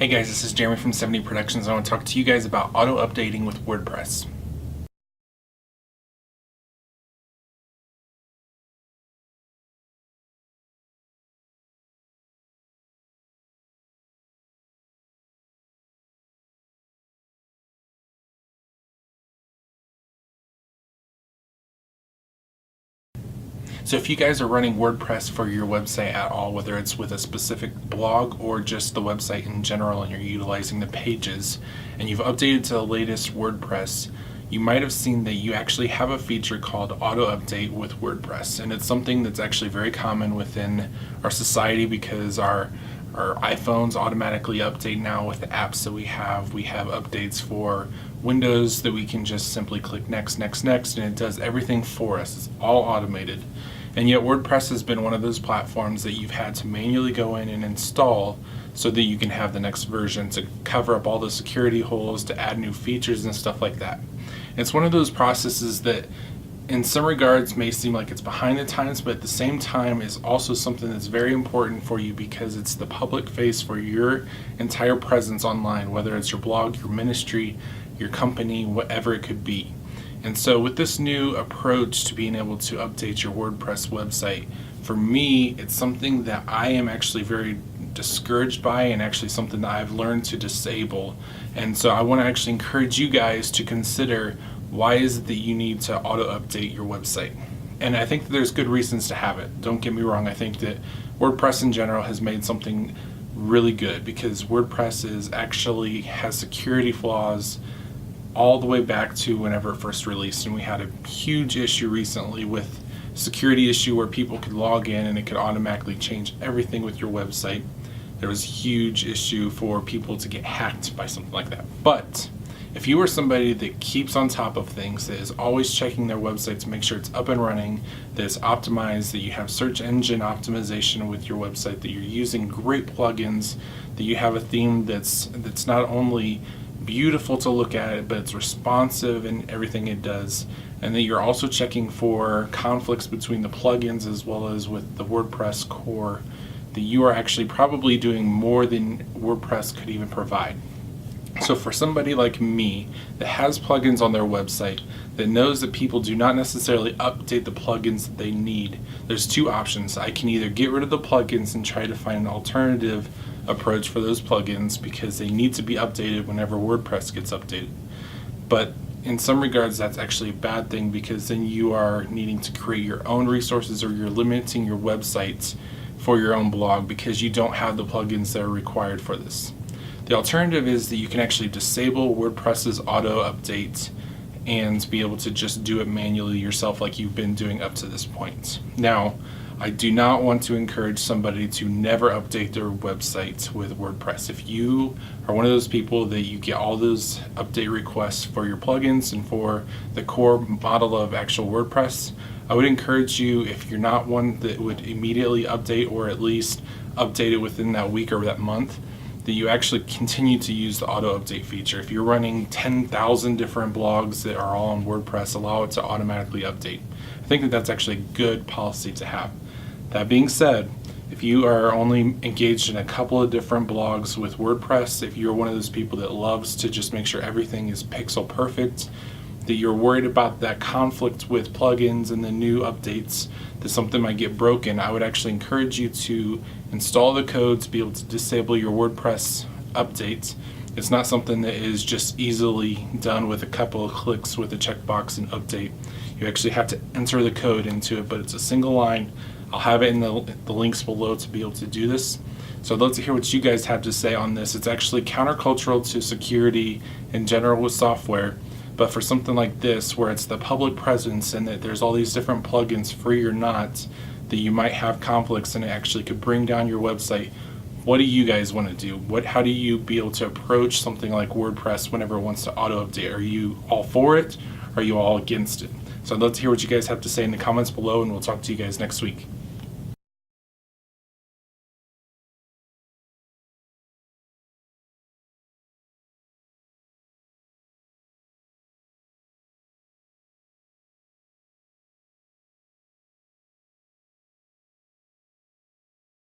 Hey guys, this is Jeremy from 70 Productions. I want to talk to you guys about auto updating with WordPress. So if you guys are running WordPress for your website at all, whether it's with a specific blog or just the website in general, and you're utilizing the pages and you've updated to the latest WordPress, you might have seen that you actually have a feature called Auto Update with WordPress. And it's something that's actually very common within our society because our iPhones automatically update now with the apps that we have. We have updates for Windows that we can just simply click next, next, next, and it does everything for us. It's all automated. And yet WordPress has been one of those platforms that you've had to manually go in and install so that you can have the next version to cover up all the security holes, to add new features and stuff like that. It's one of those processes that in some regards may seem like it's behind the times, but at the same time is also something that's very important for you because it's the public face for your entire presence online, whether it's your blog, your ministry, your company, whatever it could be. And so with this new approach to being able to update your WordPress website, for me, it's something that I am actually very discouraged by and actually something that I've learned to disable. And so I want to actually encourage you guys to consider, why is it that you need to auto update your website? And I think that there's good reasons to have it. Don't get me wrong, I think that WordPress in general has made something really good because WordPress actually has security flaws all the way back to whenever it first released, and we had a huge issue recently with security issue where people could log in and it could automatically change everything with your website. There was a huge issue for people to get hacked by something like that. But if you are somebody that keeps on top of things, that is always checking their website to make sure it's up and running, that it's optimized, that you have search engine optimization with your website, that you're using great plugins, that you have a theme that's not only beautiful to look at it, but it's responsive in everything it does, and that you're also checking for conflicts between the plugins as well as with the WordPress core, that you are actually probably doing more than WordPress could even provide. So for somebody like me that has plugins on their website, that knows that people do not necessarily update the plugins that they need, there's two options. I can either get rid of the plugins and try to find an alternative approach for those plugins because they need to be updated whenever WordPress gets updated. But in some regards, that's actually a bad thing because then you are needing to create your own resources, or you're limiting your websites for your own blog because you don't have the plugins that are required for this. The alternative is that you can actually disable WordPress's auto update and be able to just do it manually yourself like you've been doing up to this point. Now, I do not want to encourage somebody to never update their website with WordPress. If you are one of those people that you get all those update requests for your plugins and for the core model of actual WordPress, I would encourage you, if you're not one that would immediately update or at least update it within that week or that month, that you actually continue to use the auto update feature. If you're running 10,000 different blogs that are all on WordPress, allow it to automatically update. I think that that's actually a good policy to have. That being said, if you are only engaged in a couple of different blogs with WordPress, if you're one of those people that loves to just make sure everything is pixel perfect, that you're worried about that conflict with plugins and the new updates, that something might get broken, I would actually encourage you to install the code to be able to disable your WordPress updates. It's not something that is just easily done with a couple of clicks with a checkbox and update. You actually have to enter the code into it, but it's a single line. I'll have it in the links below to be able to do this. So I'd love to hear what you guys have to say on this. It's actually countercultural to security in general with software, but for something like this where it's the public presence and that there's all these different plugins, free or not, that you might have conflicts and it actually could bring down your website. What do you guys want to do? How do you be able to approach something like WordPress whenever it wants to auto update? Are you all for it? Or are you all against it? So I'd love to hear what you guys have to say in the comments below, and we'll talk to you guys next week.